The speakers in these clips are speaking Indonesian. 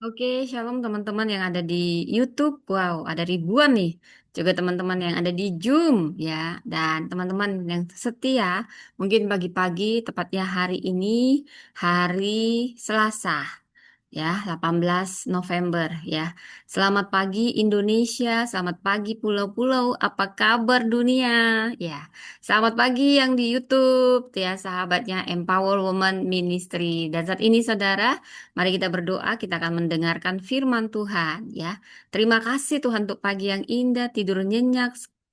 Oke, shalom teman-teman yang ada di YouTube. Wow, ada ribuan nih. Juga teman-teman yang ada di Zoom ya. Dan teman-teman yang setia, mungkin pagi-pagi, tepatnya hari ini, hari Selasa ya, 18 November ya. Selamat pagi Indonesia, selamat pagi pulau-pulau, apa kabar dunia? Ya, selamat pagi yang di YouTube ya, sahabatnya Empower Woman Ministry. Dan saat ini saudara, mari kita berdoa, kita akan mendengarkan firman Tuhan ya. Terima kasih Tuhan untuk pagi yang indah, tidur nyenyak.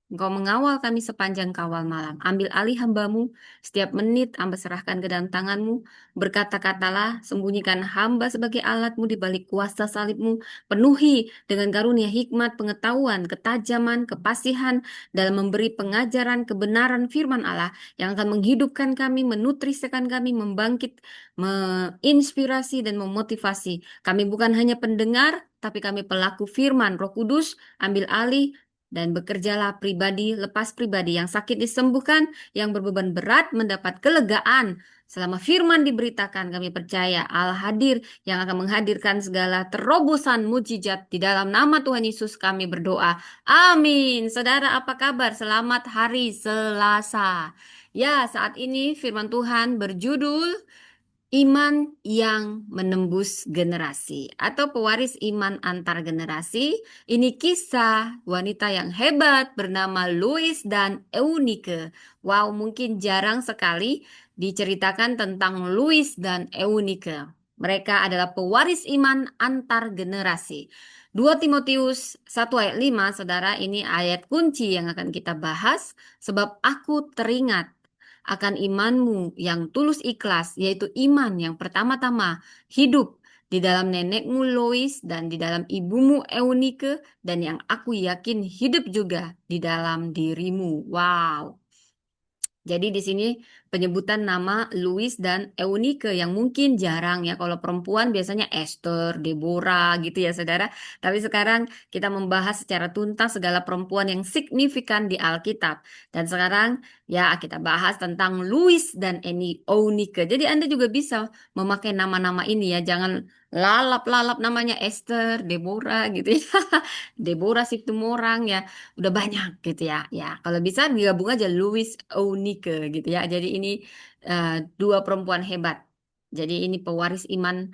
Engkau mengawal kami sepanjang kawal malam. Ambil alih hambamu, setiap menit hamba serahkan ke dalam tanganmu. Berkata-katalah, sembunyikan hamba sebagai alatmu di balik kuasa salibmu. Penuhi dengan karunia hikmat, pengetahuan, ketajaman, kepasihan dalam memberi pengajaran kebenaran firman Allah yang akan menghidupkan kami, menutrisikan kami, membangkit, menginspirasi dan memotivasi. Kami bukan hanya pendengar, tapi kami pelaku firman. Roh Kudus, ambil alih dan bekerjalah pribadi, lepas pribadi yang sakit disembuhkan, yang berbeban berat mendapat kelegaan. Selama firman diberitakan, kami percaya Allah hadir yang akan menghadirkan segala terobosan mujizat di dalam nama Tuhan Yesus kami berdoa. Amin. Saudara, apa kabar? Selamat hari Selasa. Ya, saat ini firman Tuhan berjudul Iman yang menembus generasi atau pewaris iman antar generasi. Ini kisah wanita yang hebat bernama Louis dan Eunike. Wow, mungkin jarang sekali diceritakan tentang Louis dan Eunike. Mereka adalah pewaris iman antar generasi. 2 Timotius 1 ayat 5, saudara, ini ayat kunci yang akan kita bahas. Sebab aku teringat akan imanmu yang tulus ikhlas, yaitu iman yang pertama-tama hidup di dalam nenekmu Lois dan di dalam ibumu Eunike, dan yang aku yakin hidup juga di dalam dirimu. Wow. Jadi di sini penyebutan nama Louis dan Eunike yang mungkin jarang ya. Kalau perempuan biasanya Esther, Deborah gitu ya saudara. Tapi sekarang kita membahas secara tuntas segala perempuan yang signifikan di Alkitab. Dan sekarang ya kita bahas tentang Louis dan Eunike. Jadi Anda juga bisa memakai nama-nama ini ya. Jangan lalap-lalap namanya Esther, Deborah gitu ya. Deborah Situmorang ya. Udah banyak gitu ya. Ya, kalau bisa digabung aja Louis Eunike gitu ya. Jadi ini dua perempuan hebat. Jadi ini pewaris iman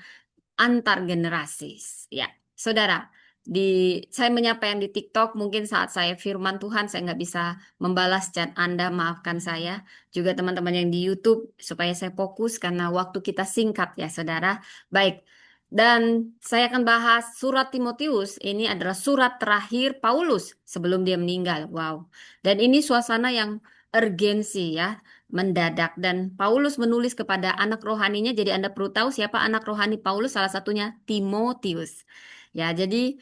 antar generasi. Ya, saudara. Di saya menyapa yang di TikTok mungkin saat saya firman Tuhan saya nggak bisa membalas chat Anda, maafkan saya. Juga teman-teman yang di YouTube supaya saya fokus karena waktu kita singkat ya saudara. Baik, dan saya akan bahas surat Timotius. Ini adalah surat terakhir Paulus sebelum dia meninggal. Wow. Dan ini suasana yang urgensi ya, mendadak. Dan Paulus menulis kepada anak rohaninya. Jadi Anda perlu tahu siapa anak rohani Paulus, salah satunya Timotius. Ya, jadi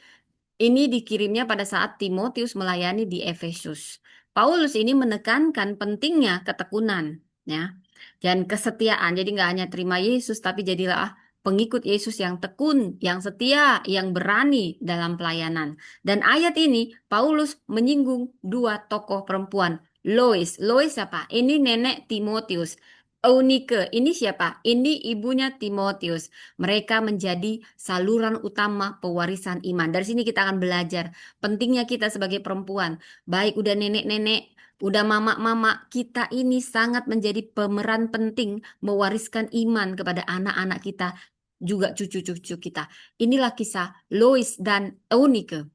ini dikirimnya pada saat Timotius melayani di Efesus. Paulus ini menekankan pentingnya ketekunan, ya, dan kesetiaan. Jadi nggak hanya terima Yesus, tapi jadilah pengikut Yesus yang tekun, yang setia, yang berani dalam pelayanan. Dan ayat ini Paulus menyinggung dua tokoh perempuan. Lois, Lois siapa? Ini nenek Timotius. Eunike, ini siapa? Ini ibunya Timotius. Mereka menjadi saluran utama pewarisan iman. Dari sini kita akan belajar pentingnya kita sebagai perempuan. Baik udah nenek-nenek, udah mama-mama, kita ini sangat menjadi pemeran penting mewariskan iman kepada anak-anak kita, juga cucu-cucu kita. Inilah kisah Lois dan Eunike.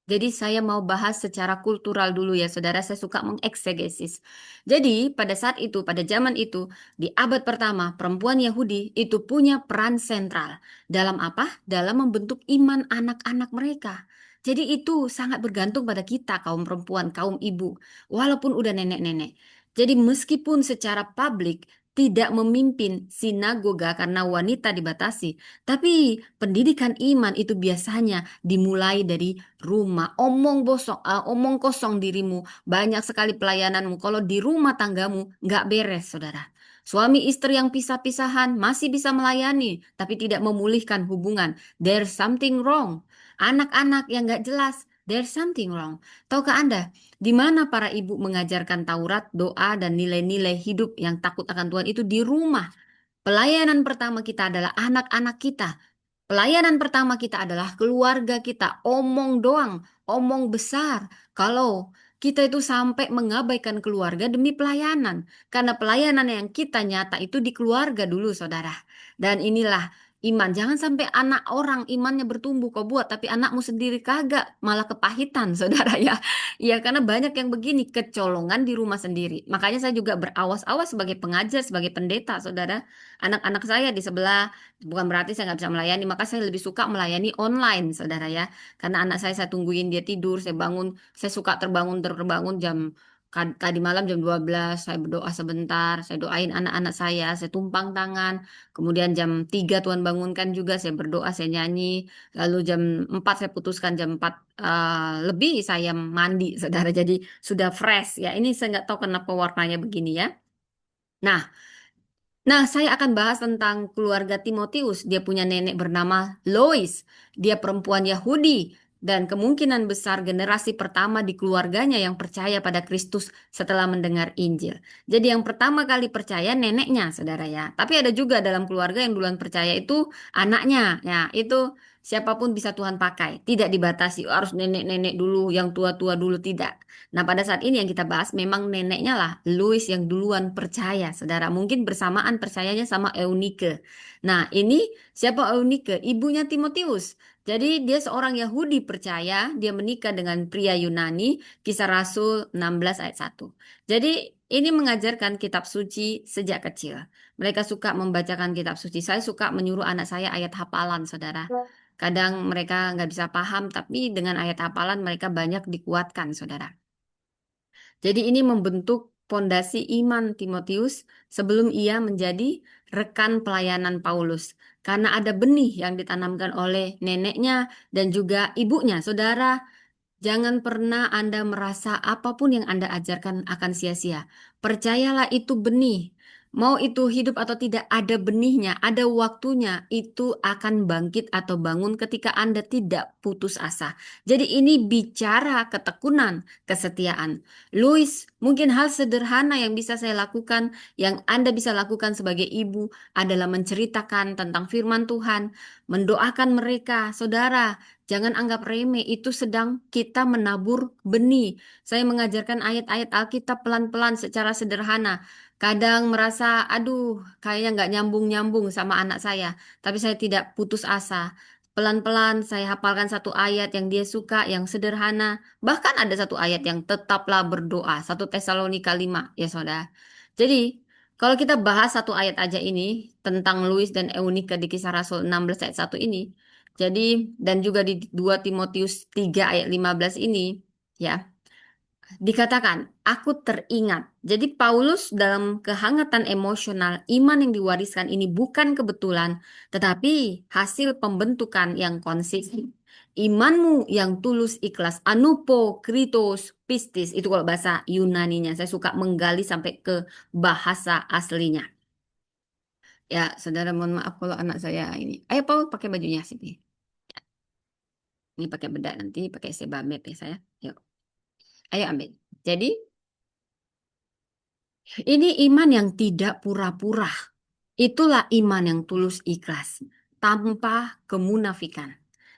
Jadi saya mau bahas secara kultural dulu ya saudara, saya suka mengeksegesis. Jadi pada saat itu, pada zaman itu, di abad pertama, perempuan Yahudi itu punya peran sentral. Dalam apa? Dalam membentuk iman anak-anak mereka. Jadi itu sangat bergantung pada kita, kaum perempuan, kaum ibu, walaupun udah nenek-nenek. Jadi meskipun secara publik tidak memimpin sinagoga karena wanita dibatasi, tapi pendidikan iman itu biasanya dimulai dari rumah. Omong kosong dirimu. Banyak sekali pelayananmu. Kalau di rumah tanggamu nggak beres, saudara. Suami istri yang pisah-pisahan masih bisa melayani, tapi tidak memulihkan hubungan. There's something wrong. Anak-anak yang nggak jelas, there's something wrong. Tahukah Anda, di mana para ibu mengajarkan Taurat, doa, dan nilai-nilai hidup yang takut akan Tuhan itu di rumah. Pelayanan pertama kita adalah anak-anak kita. Pelayanan pertama kita adalah keluarga kita. Omong doang, omong besar. Kalau kita itu sampai mengabaikan keluarga demi pelayanan. Karena pelayanan yang kita nyata itu di keluarga dulu, saudara. Dan inilah iman. Jangan sampai anak orang imannya bertumbuh kau buat, tapi anakmu sendiri kagak. Malah kepahitan, saudara ya. Ya, karena banyak yang begini, kecolongan di rumah sendiri. Makanya saya juga berawas-awas sebagai pengajar, sebagai pendeta, saudara. Anak-anak saya di sebelah. Bukan berarti saya nggak bisa melayani, maka saya lebih suka melayani online, saudara ya. Karena anak saya tungguin dia tidur, saya bangun, saya suka terbangun jam tadi malam jam 12, saya berdoa sebentar, saya doain anak-anak saya tumpang tangan. Kemudian jam 3 Tuhan bangunkan juga, saya berdoa, saya nyanyi. Lalu jam 4 saya putuskan jam 4 lebih saya mandi, saudara. Jadi sudah fresh ya. Ini saya nggak tahu kenapa warnanya begini ya. Nah, saya akan bahas tentang keluarga Timotius. Dia punya nenek bernama Lois. Dia perempuan Yahudi dan kemungkinan besar generasi pertama di keluarganya yang percaya pada Kristus setelah mendengar Injil. Jadi yang pertama kali percaya neneknya, saudara ya. Tapi ada juga dalam keluarga yang duluan percaya itu anaknya. Ya, itu siapapun bisa Tuhan pakai. Tidak dibatasi, "Oh, harus nenek-nenek dulu, yang tua-tua dulu." Tidak. Nah, pada saat ini yang kita bahas memang neneknya lah, Louis yang duluan percaya, saudara. Mungkin bersamaan percayanya sama Eunike. Nah, ini siapa Eunike? Ibunya Timotius. Jadi dia seorang Yahudi percaya, dia menikah dengan pria Yunani, Kisah Rasul 16 ayat 1. Jadi ini mengajarkan kitab suci sejak kecil. Mereka suka membacakan kitab suci. Saya suka menyuruh anak saya ayat hafalan, saudara. Kadang mereka nggak bisa paham, tapi dengan ayat hafalan mereka banyak dikuatkan, saudara. Jadi ini membentuk pondasi iman Timotius sebelum ia menjadi rekan pelayanan Paulus. Karena ada benih yang ditanamkan oleh neneknya dan juga ibunya. Saudara, jangan pernah Anda merasa apapun yang Anda ajarkan akan sia-sia. Percayalah itu benih. Mau itu hidup atau tidak, ada benihnya, ada waktunya, itu akan bangkit atau bangun ketika Anda tidak putus asa. Jadi ini bicara ketekunan, kesetiaan. Louis, mungkin hal sederhana yang bisa saya lakukan, yang Anda bisa lakukan sebagai ibu adalah menceritakan tentang firman Tuhan, mendoakan mereka. Saudara, jangan anggap remeh, itu sedang kita menabur benih. Saya mengajarkan ayat-ayat Alkitab pelan-pelan secara sederhana. Kadang merasa, aduh, kayaknya nggak nyambung-nyambung sama anak saya. Tapi saya tidak putus asa. Pelan-pelan saya hafalkan satu ayat yang dia suka, yang sederhana. Bahkan ada satu ayat yang tetaplah berdoa. 1 Tesalonika 5, ya saudara. Jadi, kalau kita bahas satu ayat aja ini, tentang Louis dan Eunike di Kisah Rasul 16 ayat 1 ini, jadi, dan juga di 2 Timotius 3 ayat 15 ini, ya, dikatakan, aku teringat. Jadi Paulus dalam kehangatan emosional, iman yang diwariskan ini bukan kebetulan, tetapi hasil pembentukan yang konsisten. Imanmu yang tulus ikhlas, anupo, kritos, pistis, itu kalau bahasa Yunaninya. Saya suka menggali sampai ke bahasa aslinya. Ya, saudara mohon maaf kalau anak saya ini. Ayo Paul pakai bajunya sini. Ini pakai bedak nanti, pakai sebabet ya saya. Yuk, ayo ambil. Jadi, ini iman yang tidak pura-pura. Itulah iman yang tulus ikhlas, tanpa kemunafikan.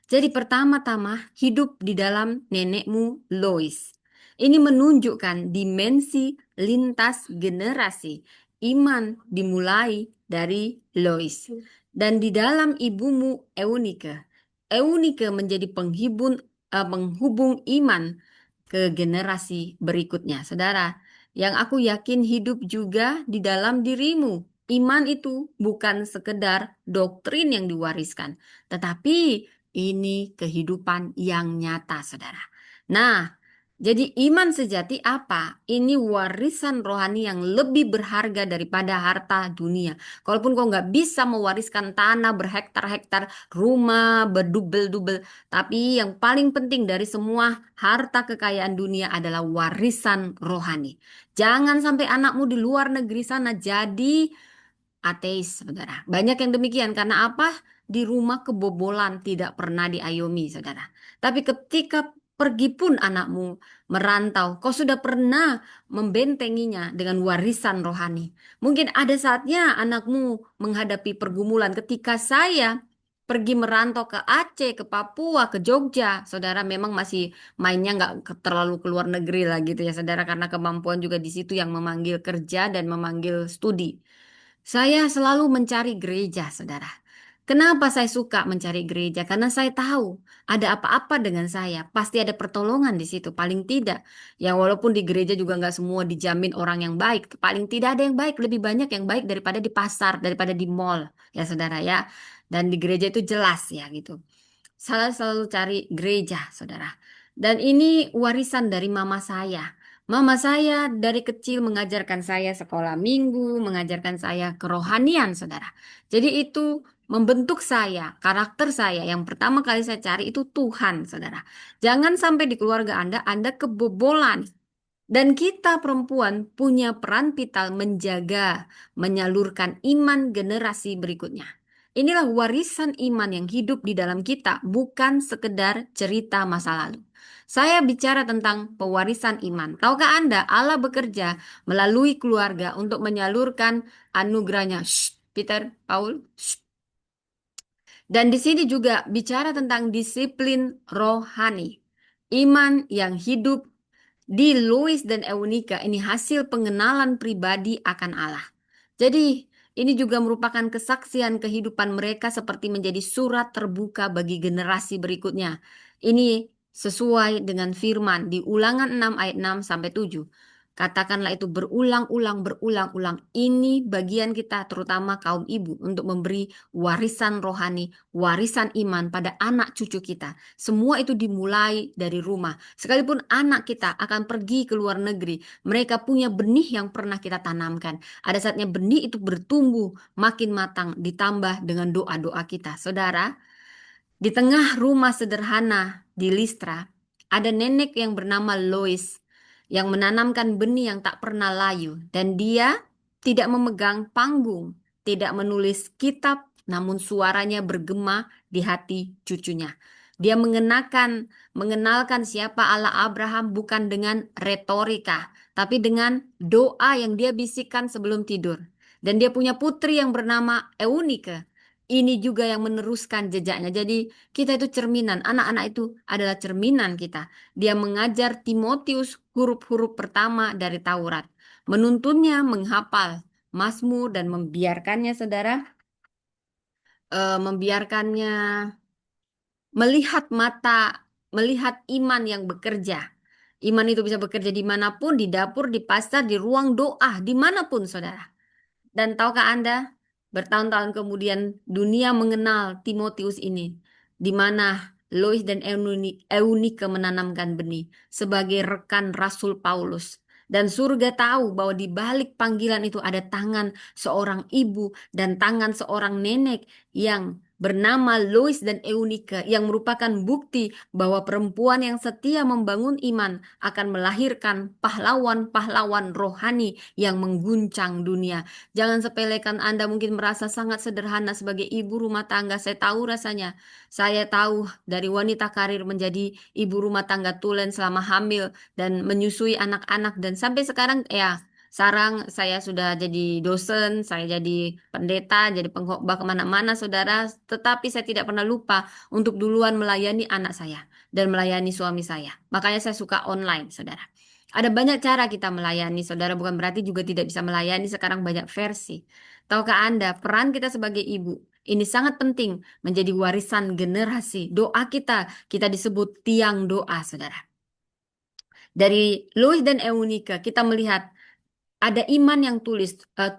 Jadi pertama-tama hidup di dalam nenekmu Lois. Ini menunjukkan dimensi lintas generasi. Iman dimulai dari Lois. Dan di dalam ibumu Eunike. Eunike menjadi penghubung iman ke generasi berikutnya. Saudara, yang aku yakin hidup juga di dalam dirimu. Iman itu bukan sekedar doktrin yang diwariskan, tetapi ini kehidupan yang nyata, saudara. Nah, jadi iman sejati apa? Ini warisan rohani yang lebih berharga daripada harta dunia. Kalaupun kau nggak bisa mewariskan tanah berhektar-hektar, rumah berdubel-dubel, tapi yang paling penting dari semua harta kekayaan dunia adalah warisan rohani. Jangan sampai anakmu di luar negeri sana jadi ateis, saudara. Banyak yang demikian karena apa? Di rumah kebobolan tidak pernah diayomi, saudara. Tapi ketika pergi pun anakmu merantau, kau sudah pernah membentenginya dengan warisan rohani. Mungkin ada saatnya anakmu menghadapi pergumulan ketika saya pergi merantau ke Aceh, ke Papua, ke Jogja. Saudara memang masih mainnya nggak terlalu keluar negeri lah gitu ya saudara, karena kemampuan juga di situ yang memanggil kerja dan memanggil studi. Saya selalu mencari gereja, saudara. Kenapa saya suka mencari gereja? Karena saya tahu ada apa-apa dengan saya, pasti ada pertolongan di situ. Paling tidak, ya walaupun di gereja juga nggak semua dijamin orang yang baik. Paling tidak ada yang baik, lebih banyak yang baik daripada di pasar, daripada di mall, ya saudara ya. Dan di gereja itu jelas ya gitu. Saya selalu cari gereja, saudara. Dan ini warisan dari mama saya. Mama saya dari kecil mengajarkan saya sekolah minggu, mengajarkan saya kerohanian, saudara. Jadi itu membentuk saya, karakter saya. Yang pertama kali saya cari itu Tuhan, saudara. Jangan sampai di keluarga Anda kebobolan. Dan kita perempuan punya peran vital menjaga, menyalurkan iman generasi berikutnya. Inilah warisan iman yang hidup di dalam kita, bukan sekedar cerita masa lalu. Saya bicara tentang pewarisan iman. Tahukah Anda, Allah bekerja melalui keluarga untuk menyalurkan anugerahnya. Shh, Peter, Paul, shh. Dan di sini juga bicara tentang disiplin rohani. Iman yang hidup di Louis dan Eunika ini hasil pengenalan pribadi akan Allah. Jadi, ini juga merupakan kesaksian kehidupan mereka seperti menjadi surat terbuka bagi generasi berikutnya. Ini sesuai dengan firman di Ulangan 6 ayat 6 sampai 7. Katakanlah itu berulang-ulang, berulang-ulang. Ini bagian kita, terutama kaum ibu, untuk memberi warisan rohani, warisan iman pada anak cucu kita. Semua itu dimulai dari rumah. Sekalipun anak kita akan pergi ke luar negeri, mereka punya benih yang pernah kita tanamkan. Ada saatnya benih itu bertumbuh makin matang ditambah dengan doa-doa kita. Saudara, di tengah rumah sederhana di Listra, ada nenek yang bernama Lois yang menanamkan benih yang tak pernah layu dan dia tidak memegang panggung, tidak menulis kitab, namun suaranya bergema di hati cucunya. Dia mengenalkan siapa Allah Abraham bukan dengan retorika, tapi dengan doa yang dia bisikkan sebelum tidur. Dan dia punya putri yang bernama Eunike. Ini juga yang meneruskan jejaknya. Jadi kita itu cerminan, anak-anak itu adalah cerminan kita. Dia mengajar Timotius huruf-huruf pertama dari Taurat. Menuntunnya menghafal Mazmur dan membiarkannya, saudara, membiarkannya melihat mata, melihat iman yang bekerja. Iman itu bisa bekerja dimanapun, di dapur, di pasar, di ruang doa, dimanapun, saudara. Dan tahukah Anda, bertahun-tahun kemudian dunia mengenal Timotius ini, di mana Lois dan Eunike menanamkan benih sebagai rekan Rasul Paulus. Dan surga tahu bahwa di balik panggilan itu ada tangan seorang ibu dan tangan seorang nenek yang bernama Lois dan Eunike yang merupakan bukti bahwa perempuan yang setia membangun iman akan melahirkan pahlawan-pahlawan rohani yang mengguncang dunia. Jangan sepelekan Anda mungkin merasa sangat sederhana sebagai ibu rumah tangga. Saya tahu rasanya. Saya tahu dari wanita karir menjadi ibu rumah tangga tulen selama hamil dan menyusui anak-anak. Dan sampai sekarang ya sekarang saya sudah jadi dosen, saya jadi pendeta, jadi pengkhotbah kemana-mana saudara. Tetapi saya tidak pernah lupa untuk duluan melayani anak saya dan melayani suami saya. Makanya saya suka online saudara. Ada banyak cara kita melayani, saudara, bukan berarti juga tidak bisa melayani. Sekarang banyak versi. Tahukah Anda, peran kita sebagai ibu ini sangat penting menjadi warisan generasi. Doa kita disebut tiang doa, saudara. Dari Louis dan Eunika, kita melihat ada iman yang tulus. 2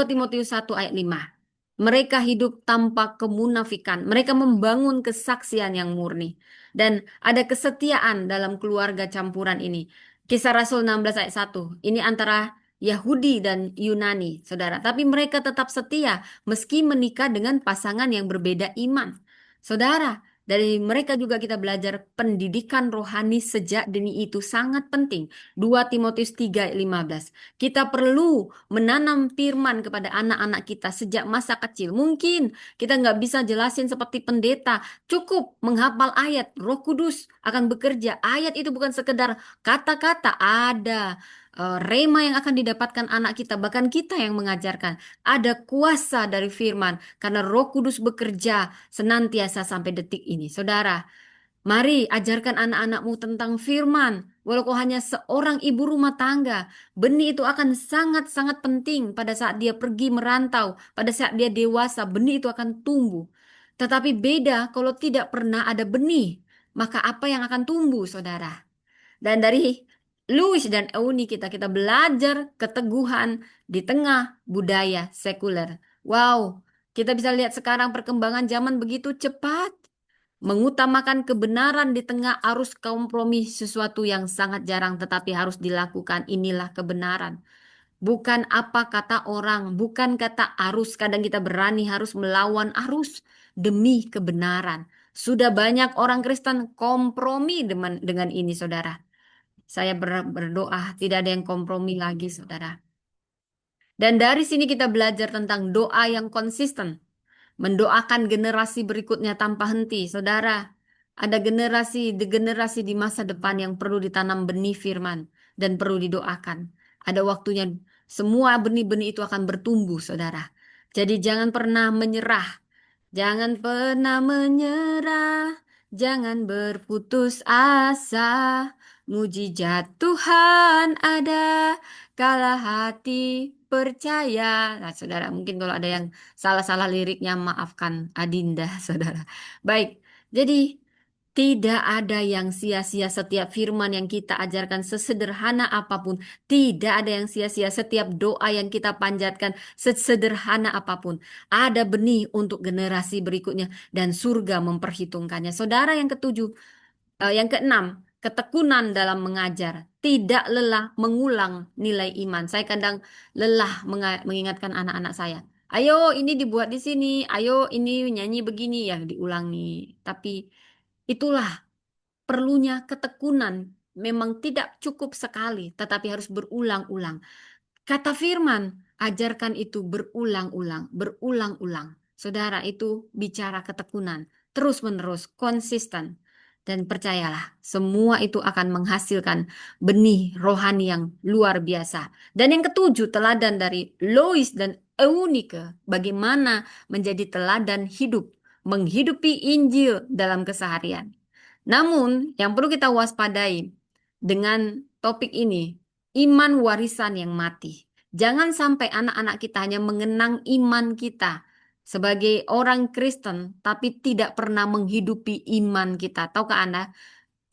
Timotius 1 ayat 5. Mereka hidup tanpa kemunafikan. Mereka membangun kesaksian yang murni. Dan ada kesetiaan dalam keluarga campuran ini. Kisah Rasul 16 ayat 1. Ini antara Yahudi dan Yunani, saudara. Tapi mereka tetap setia meski menikah dengan pasangan yang berbeda iman. Saudara, dari mereka juga kita belajar pendidikan rohani sejak dini itu sangat penting. 2 Timotius 3 ayat 15. Kita perlu menanam firman kepada anak-anak kita sejak masa kecil. Mungkin kita nggak bisa jelasin seperti pendeta. Cukup menghafal ayat. Roh Kudus akan bekerja. Ayat itu bukan sekedar kata-kata. Ada rema yang akan didapatkan anak kita, bahkan kita yang mengajarkan. Ada kuasa dari firman, karena Roh Kudus bekerja senantiasa sampai detik ini. Saudara, mari ajarkan anak-anakmu tentang firman. Walau hanya seorang ibu rumah tangga, benih itu akan sangat-sangat penting pada saat dia pergi merantau, pada saat dia dewasa, benih itu akan tumbuh. Tetapi beda kalau tidak pernah ada benih, maka apa yang akan tumbuh, saudara? Dan dari Louis dan Euni kita belajar keteguhan di tengah budaya sekuler. Wow, kita bisa lihat sekarang perkembangan zaman begitu cepat. Mengutamakan kebenaran di tengah arus kompromi sesuatu yang sangat jarang tetapi harus dilakukan. Inilah kebenaran. Bukan apa kata orang, bukan kata arus. Kadang kita berani harus melawan arus demi kebenaran. Sudah banyak orang Kristen kompromi dengan ini, saudara. Saya berdoa tidak ada yang kompromi lagi, saudara. Dan dari sini kita belajar tentang doa yang konsisten. Mendoakan generasi berikutnya tanpa henti. Saudara, ada generasi di masa depan yang perlu ditanam benih firman dan perlu didoakan. Ada waktunya semua benih-benih itu akan bertumbuh, saudara. Jadi jangan pernah menyerah. Jangan pernah menyerah. Jangan berputus asa. Mujizat Tuhan ada kala hati percaya. Nah, saudara, mungkin kalau ada yang salah-salah liriknya, maafkan Adinda, saudara. Baik, jadi tidak ada yang sia-sia setiap firman yang kita ajarkan sesederhana apapun. Tidak ada yang sia-sia setiap doa yang kita panjatkan sesederhana apapun. Ada benih untuk generasi berikutnya dan surga memperhitungkannya. Saudara yang ketujuh, yang keenam, ketekunan dalam mengajar. Tidak lelah mengulang nilai iman. Saya kadang lelah mengingatkan anak-anak saya. Ayo ini dibuat di sini, ayo ini nyanyi begini ya diulangi. Tapi itulah perlunya ketekunan. Memang tidak cukup sekali, tetapi harus berulang-ulang. Kata firman, ajarkan itu berulang-ulang, berulang-ulang. Saudara, itu bicara ketekunan, terus-menerus, konsisten. Dan percayalah, semua itu akan menghasilkan benih rohani yang luar biasa. Dan yang ketujuh, teladan dari Lois dan Eunike, bagaimana menjadi teladan hidup, menghidupi Injil dalam keseharian. Namun, yang perlu kita waspadai dengan topik ini, iman warisan yang mati. Jangan sampai anak-anak kita hanya mengenang iman kita sebagai orang Kristen, tapi tidak pernah menghidupi iman kita. Tahukah Anda?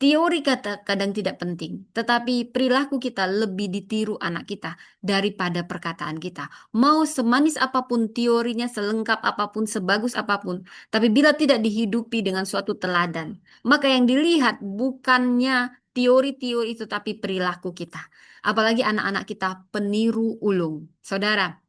Teori kata kadang tidak penting, tetapi perilaku kita lebih ditiru anak kita daripada perkataan kita. Mau semanis apapun teorinya, selengkap apapun, sebagus apapun, tapi bila tidak dihidupi dengan suatu teladan, maka yang dilihat bukannya teori-teori itu, tapi perilaku kita. Apalagi anak-anak kita peniru ulung. Saudara,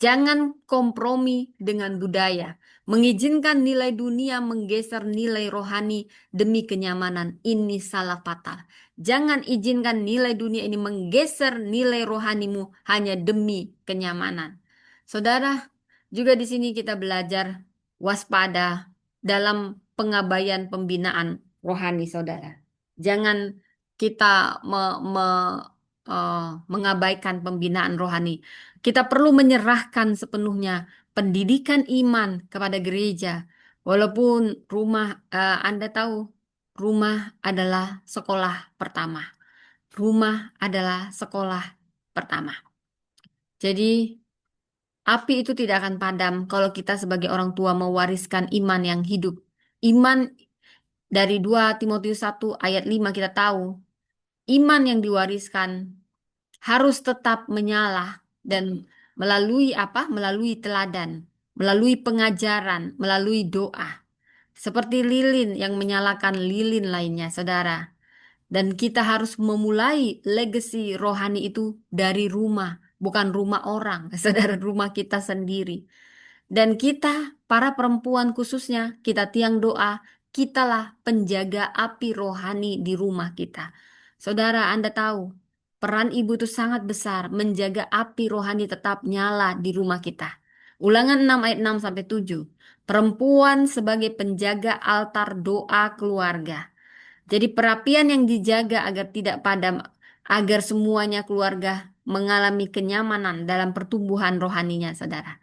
jangan kompromi dengan budaya. Mengizinkan nilai dunia menggeser nilai rohani demi kenyamanan. Ini salah fatal. Jangan izinkan nilai dunia ini menggeser nilai rohanimu hanya demi kenyamanan. Saudara, juga di sini kita belajar waspada dalam pengabaian pembinaan rohani, saudara. Jangan kita mengabaikan pembinaan rohani. Kita perlu menyerahkan sepenuhnya pendidikan iman kepada gereja. Walaupun rumah, Anda tahu, rumah adalah sekolah pertama. Rumah adalah sekolah pertama. Jadi, api itu tidak akan padam kalau kita sebagai orang tua mewariskan iman yang hidup. Iman dari 2 Timotius 1 ayat 5 kita tahu, iman yang diwariskan harus tetap menyala dan melalui apa? Melalui teladan, melalui pengajaran, melalui doa. Seperti lilin yang menyalakan lilin lainnya, saudara. Dan kita harus memulai legacy rohani itu dari rumah, bukan rumah orang, saudara, rumah kita sendiri. Dan kita, para perempuan khususnya, kita tiang doa, kitalah penjaga api rohani di rumah kita. Saudara, Anda tahu, peran ibu itu sangat besar menjaga api rohani tetap nyala di rumah kita. Ulangan 6 ayat 6 sampai 7. Perempuan sebagai penjaga altar doa keluarga. Jadi perapian yang dijaga agar tidak padam agar semuanya keluarga mengalami kenyamanan dalam pertumbuhan rohaninya, saudara.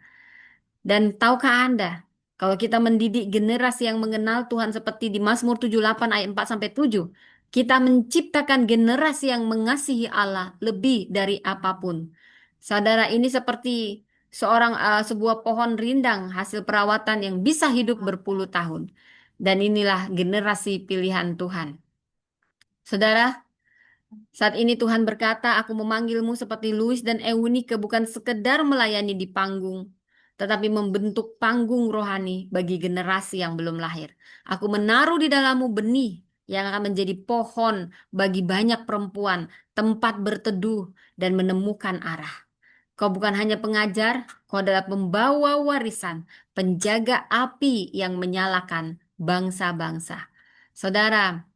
Dan tahukah Anda, kalau kita mendidik generasi yang mengenal Tuhan seperti di Mazmur 78 ayat 4 sampai 7, kita menciptakan generasi yang mengasihi Allah lebih dari apapun. Saudara, ini seperti sebuah pohon rindang hasil perawatan yang bisa hidup berpuluh tahun. Dan inilah generasi pilihan Tuhan. Saudara, saat ini Tuhan berkata, aku memanggilmu seperti Louis dan Eunike bukan sekedar melayani di panggung, tetapi membentuk panggung rohani bagi generasi yang belum lahir. Aku menaruh di dalammu benih yang akan menjadi pohon bagi banyak perempuan, tempat berteduh dan menemukan arah. Kau bukan hanya pengajar, kau adalah pembawa warisan, penjaga api yang menyalakan bangsa-bangsa. Saudara,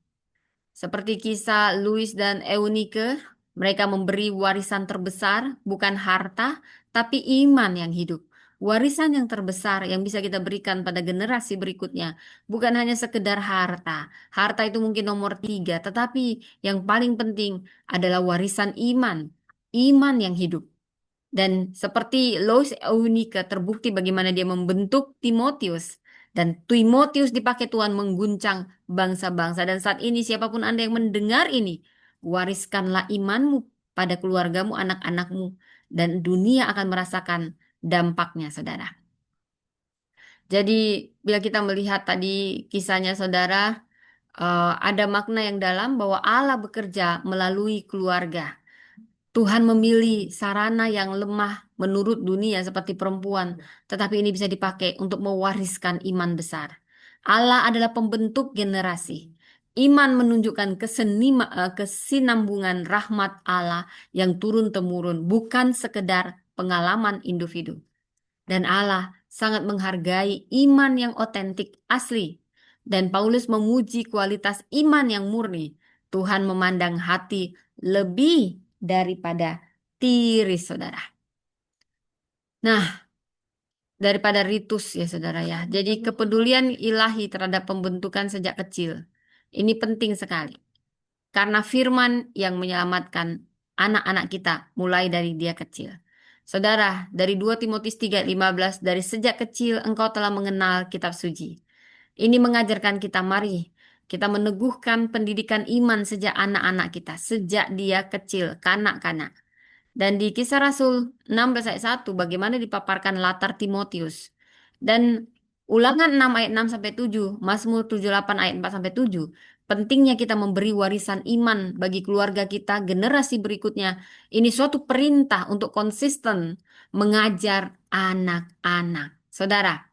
seperti kisah Louis dan Eunike, mereka memberi warisan terbesar, bukan harta, tapi iman yang hidup. Warisan yang terbesar yang bisa kita berikan pada generasi berikutnya, bukan hanya sekedar harta. Harta itu mungkin nomor tiga, tetapi yang paling penting adalah warisan iman. Iman yang hidup. Dan seperti Lois Eunike terbukti bagaimana dia membentuk Timotius. Dan Timotius dipakai Tuhan mengguncang bangsa-bangsa. Dan saat ini siapapun Anda yang mendengar ini, wariskanlah imanmu pada keluargamu, anak-anakmu. Dan dunia akan merasakan dampaknya, saudara. Jadi bila kita melihat tadi kisahnya saudara, ada makna yang dalam bahwa Allah bekerja melalui keluarga. Tuhan memilih sarana yang lemah menurut dunia seperti perempuan, tetapi ini bisa dipakai untuk mewariskan iman besar. Allah adalah pembentuk generasi. Iman menunjukkan kesinambungan rahmat Allah yang turun-temurun, bukan sekedar pengalaman individu. Dan Allah sangat menghargai iman yang otentik asli. Dan Paulus memuji kualitas iman yang murni. Tuhan memandang hati lebih daripada tiris, saudara. Nah, daripada ritus ya, saudara ya. Jadi kepedulian ilahi terhadap pembentukan sejak kecil. Ini penting sekali. Karena firman yang menyelamatkan anak-anak kita mulai dari dia kecil. Saudara, dari 2 Timotius 3:15, dari sejak kecil engkau telah mengenal kitab suci. Ini mengajarkan kita, mari kita meneguhkan pendidikan iman sejak anak-anak kita, sejak dia kecil, kanak-kanak. Dan di Kisah Rasul 16 ayat 1 bagaimana dipaparkan latar Timotius. Dan Ulangan 6 ayat 6 sampai 7, Mazmur 78 ayat 4 sampai 7. Pentingnya kita memberi warisan iman bagi keluarga kita, generasi berikutnya. Ini suatu perintah untuk konsisten mengajar anak-anak. Saudara,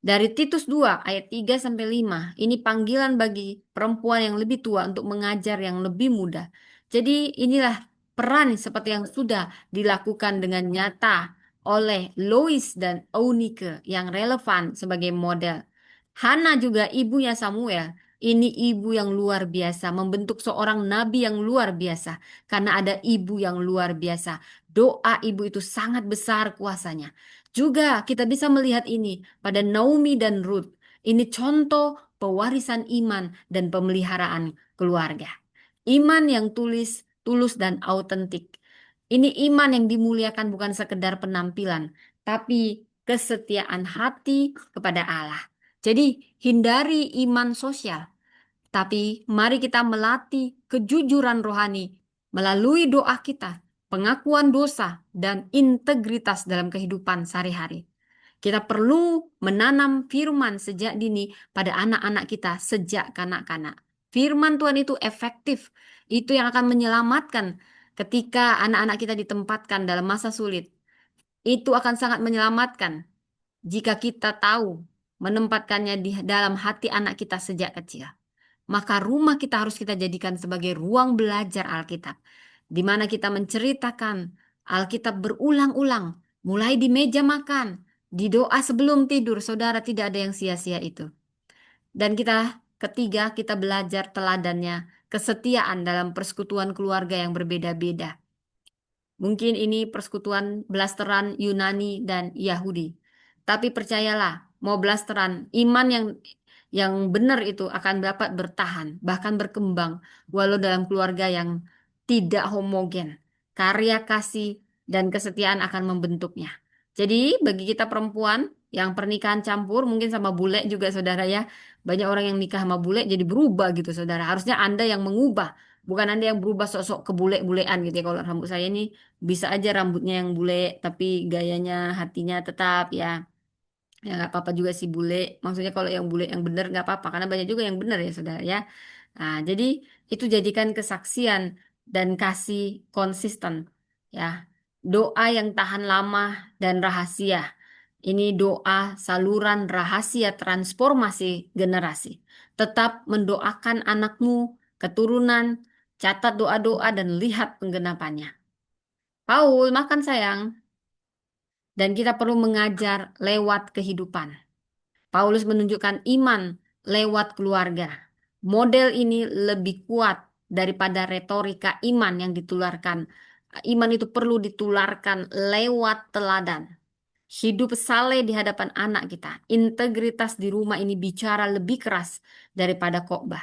dari Titus 2 ayat 3 sampai 5, ini panggilan bagi perempuan yang lebih tua untuk mengajar yang lebih muda. Jadi inilah peran seperti yang sudah dilakukan dengan nyata oleh Lois dan Eunike yang relevan sebagai model. Hana juga ibunya Samuel. Ini ibu yang luar biasa, membentuk seorang nabi yang luar biasa. Karena ada ibu yang luar biasa. Doa ibu itu sangat besar kuasanya. Juga kita bisa melihat ini pada Naomi dan Ruth. Ini contoh pewarisan iman dan pemeliharaan keluarga. Iman yang tulus dan autentik. Ini iman yang dimuliakan bukan sekedar penampilan, tapi kesetiaan hati kepada Allah. Jadi hindari iman sosial, tapi mari kita melatih kejujuran rohani melalui doa kita, pengakuan dosa, dan integritas dalam kehidupan sehari-hari. Kita perlu menanam firman sejak dini pada anak-anak kita sejak kanak-kanak. Firman Tuhan itu efektif. Itu yang akan menyelamatkan ketika anak-anak kita ditempatkan dalam masa sulit. Itu akan sangat menyelamatkan jika kita tahu menempatkannya di dalam hati anak kita sejak kecil. Maka rumah kita harus kita jadikan sebagai ruang belajar Alkitab, di mana kita menceritakan Alkitab berulang-ulang, mulai di meja makan, di doa sebelum tidur. Saudara, tidak ada yang sia-sia itu. Dan ketiga, kita belajar teladannya, kesetiaan dalam persekutuan keluarga yang berbeda-beda. Mungkin ini persekutuan blasteran Yunani dan Yahudi. Tapi percayalah, mau blasteran, iman yang benar itu akan dapat bertahan, bahkan berkembang, walau dalam keluarga yang tidak homogen. Karya kasih dan kesetiaan akan membentuknya. Jadi bagi kita perempuan yang pernikahan campur mungkin sama bule juga saudara ya. Banyak orang yang nikah sama bule jadi berubah gitu saudara. Harusnya Anda yang mengubah. Bukan Anda yang berubah sok-sok ke bule-bulean gitu ya. Kalau rambut saya ini bisa aja rambutnya yang bule tapi gayanya hatinya tetap ya. Ya nggak apa-apa juga sih bule. Maksudnya kalau yang bule yang benar nggak apa-apa karena banyak juga yang benar ya saudara ya. Nah, jadi itu jadikan kesaksian dan kasih konsisten ya. Doa yang tahan lama dan rahasia. Ini doa saluran rahasia transformasi generasi. Tetap mendoakan anakmu, keturunan, catat doa-doa dan lihat penggenapannya. Paul, makan sayang. Dan kita perlu mengajar lewat kehidupan. Paulus menunjukkan iman lewat keluarga. Model ini lebih kuat daripada retorika iman yang ditularkan. Iman itu perlu ditularkan lewat teladan. Hidup saleh di hadapan anak kita. Integritas di rumah ini bicara lebih keras daripada khotbah.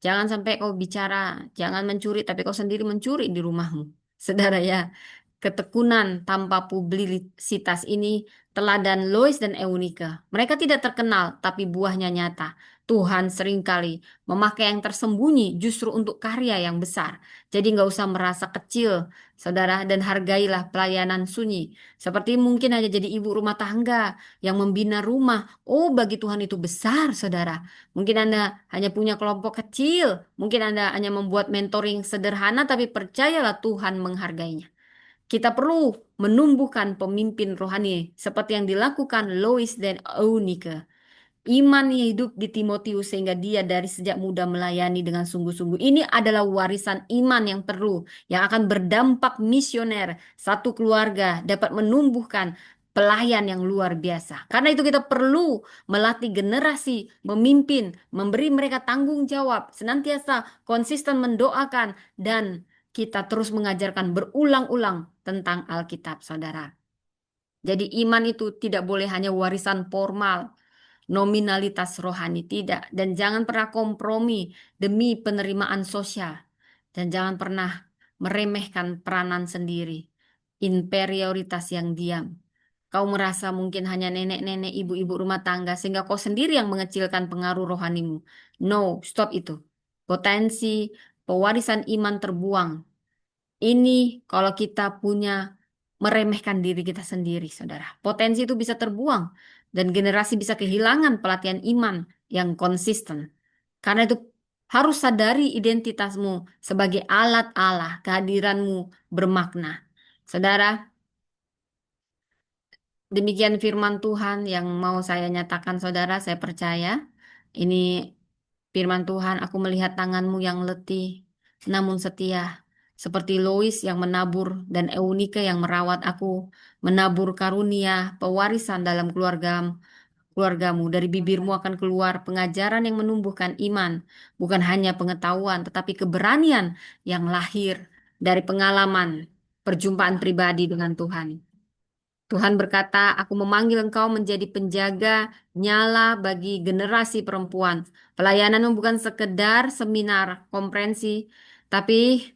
Jangan sampai kau bicara, jangan mencuri, tapi kau sendiri mencuri di rumahmu. Saudara ya, ketekunan tanpa publisitas ini teladan Lois dan Eunike. Mereka tidak terkenal, tapi buahnya nyata. Tuhan seringkali memakai yang tersembunyi justru untuk karya yang besar. Jadi nggak usah merasa kecil, saudara, dan hargailah pelayanan sunyi. Seperti mungkin hanya jadi ibu rumah tangga yang membina rumah. Oh, bagi Tuhan itu besar, saudara. Mungkin Anda hanya punya kelompok kecil. Mungkin Anda hanya membuat mentoring sederhana, tapi percayalah Tuhan menghargainya. Kita perlu menumbuhkan pemimpin rohani seperti yang dilakukan Lois dan Eunike. Iman hidup di Timotius sehingga dia dari sejak muda melayani dengan sungguh-sungguh. Ini adalah warisan iman yang perlu, yang akan berdampak misioner. Satu keluarga dapat menumbuhkan pelayan yang luar biasa. Karena itu kita perlu melatih generasi, memimpin, memberi mereka tanggung jawab, senantiasa konsisten mendoakan, dan kita terus mengajarkan berulang-ulang tentang Alkitab, saudara. Jadi iman itu tidak boleh hanya warisan formal, nominalitas rohani tidak, dan jangan pernah kompromi demi penerimaan sosial, dan jangan pernah meremehkan peranan sendiri, inferioritas yang diam. Kau merasa mungkin hanya nenek-nenek, ibu-ibu rumah tangga sehingga kau sendiri yang mengecilkan pengaruh rohanimu. No, stop itu. Potensi pewarisan iman terbuang. Ini kalau kita punya meremehkan diri kita sendiri, saudara. Potensi itu bisa terbuang dan generasi bisa kehilangan pelatihan iman yang konsisten. Karena itu harus sadari identitasmu sebagai alat Allah, kehadiranmu bermakna. Saudara, demikian firman Tuhan yang mau saya nyatakan, saudara. Saya percaya ini firman Tuhan, aku melihat tanganmu yang letih, namun setia. Seperti Lois yang menabur dan Eunike yang merawat aku, menabur karunia, pewarisan dalam keluargamu. Dari bibirmu akan keluar pengajaran yang menumbuhkan iman, bukan hanya pengetahuan, tetapi keberanian yang lahir dari pengalaman perjumpaan pribadi dengan Tuhan. Tuhan berkata, aku memanggil engkau menjadi penjaga nyala bagi generasi perempuan. Pelayananmu bukan sekedar seminar komprensi, tapi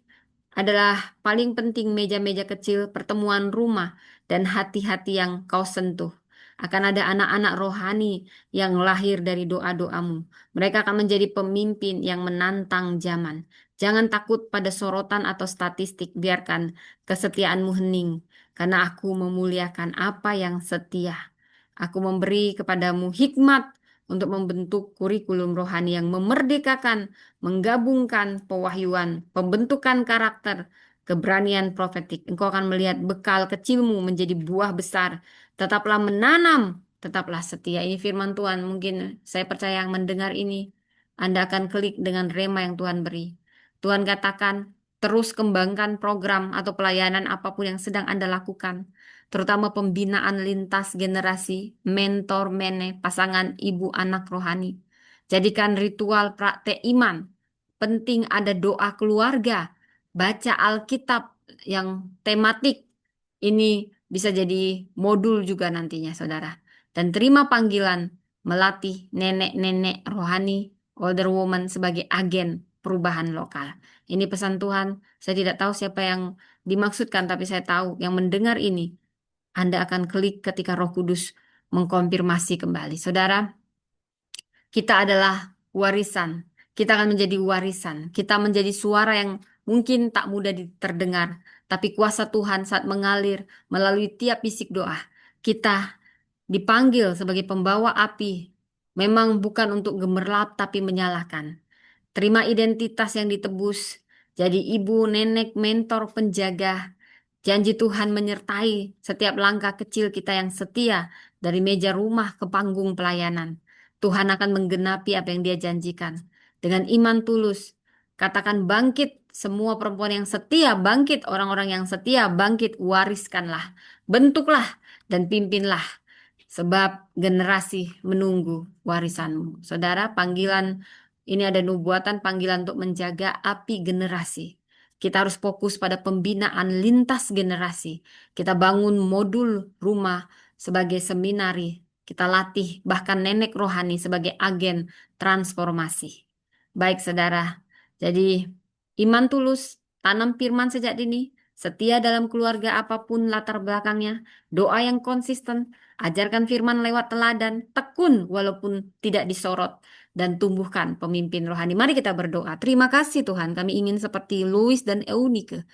adalah paling penting meja-meja kecil, pertemuan rumah, dan hati-hati yang kau sentuh. Akan ada anak-anak rohani yang lahir dari doa-doamu. Mereka akan menjadi pemimpin yang menantang zaman. Jangan takut pada sorotan atau statistik, biarkan kesetiaanmu hening. Karena aku memuliakan apa yang setia. Aku memberi kepadamu hikmat untuk membentuk kurikulum rohani yang memerdekakan, menggabungkan pewahyuan, pembentukan karakter, keberanian profetik. Engkau akan melihat bekal kecilmu menjadi buah besar. Tetaplah menanam, tetaplah setia. Ini firman Tuhan. Mungkin saya percaya yang mendengar ini, Anda akan klik dengan rema yang Tuhan beri. Tuhan katakan, terus kembangkan program atau pelayanan apapun yang sedang Anda lakukan, terutama pembinaan lintas generasi, mentor, mene, pasangan ibu anak rohani. Jadikan ritual praktek iman. Penting ada doa keluarga, baca Alkitab yang tematik. Ini bisa jadi modul juga nantinya, saudara. Dan terima panggilan melatih nenek-nenek rohani, older woman sebagai agen perubahan lokal. Ini pesan Tuhan. Saya tidak tahu siapa yang dimaksudkan, tapi saya tahu yang mendengar ini, Anda akan klik ketika Roh Kudus mengkonfirmasi kembali. Saudara, kita adalah warisan. Kita akan menjadi warisan. Kita menjadi suara yang mungkin tak mudah terdengar, tapi kuasa Tuhan saat mengalir melalui tiap bisik doa. Kita dipanggil sebagai pembawa api. Memang bukan untuk gemerlap, tapi menyalakan. Terima identitas yang ditebus. Jadi ibu, nenek, mentor, penjaga. Janji Tuhan menyertai setiap langkah kecil kita yang setia dari meja rumah ke panggung pelayanan. Tuhan akan menggenapi apa yang Dia janjikan. Dengan iman tulus, katakan bangkit semua perempuan yang setia, bangkit orang-orang yang setia, bangkit wariskanlah, bentuklah dan pimpinlah. Sebab generasi menunggu warisanmu. Saudara, panggilan ini ada nubuatan panggilan untuk menjaga api generasi. Kita harus fokus pada pembinaan lintas generasi. Kita bangun modul rumah sebagai seminari. Kita latih bahkan nenek rohani sebagai agen transformasi. Baik saudara, jadi iman tulus, tanam firman sejak dini, setia dalam keluarga apapun latar belakangnya, doa yang konsisten, ajarkan firman lewat teladan, tekun walaupun tidak disorot, dan tumbuhkan pemimpin rohani. Mari kita berdoa. Terima kasih Tuhan, kami ingin seperti Louis dan Eunike.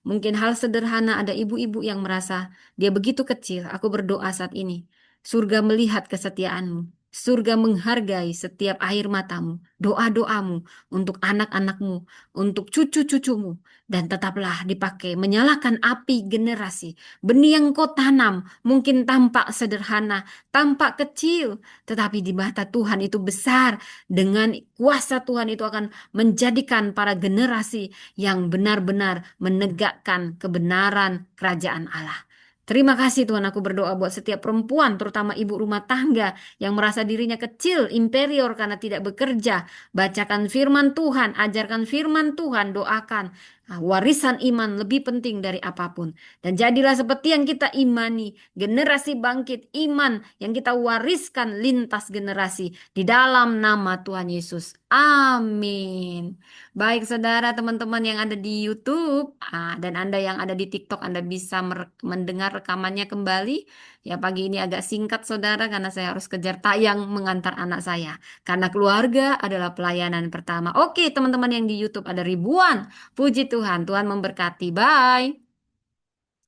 Mungkin hal sederhana ada ibu-ibu yang merasa dia begitu kecil. Aku berdoa saat ini. Surga melihat kesetiaanmu. Surga menghargai setiap air matamu, doa-doamu untuk anak-anakmu, untuk cucu-cucumu. Dan tetaplah dipakai menyalakan api generasi. Benih yang kau tanam mungkin tampak sederhana, tampak kecil. Tetapi di mata Tuhan itu besar. Dengan kuasa Tuhan itu akan menjadikan para generasi yang benar-benar menegakkan kebenaran kerajaan Allah. Terima kasih Tuhan, aku berdoa buat setiap perempuan, terutama ibu rumah tangga yang merasa dirinya kecil, inferior karena tidak bekerja. Bacakan firman Tuhan, ajarkan firman Tuhan, doakan. Warisan iman lebih penting dari apapun. Dan jadilah seperti yang kita imani, generasi bangkit iman yang kita wariskan lintas generasi di dalam nama Tuhan Yesus. Amin. Baik saudara, teman-teman yang ada di YouTube dan Anda yang ada di TikTok, Anda bisa mendengar rekamannya kembali. Ya pagi ini agak singkat saudara karena saya harus kejar tayang mengantar anak saya. Karena keluarga adalah pelayanan pertama. Oke teman-teman yang di YouTube ada ribuan. Puji Tuhan, Tuhan memberkati. Bye.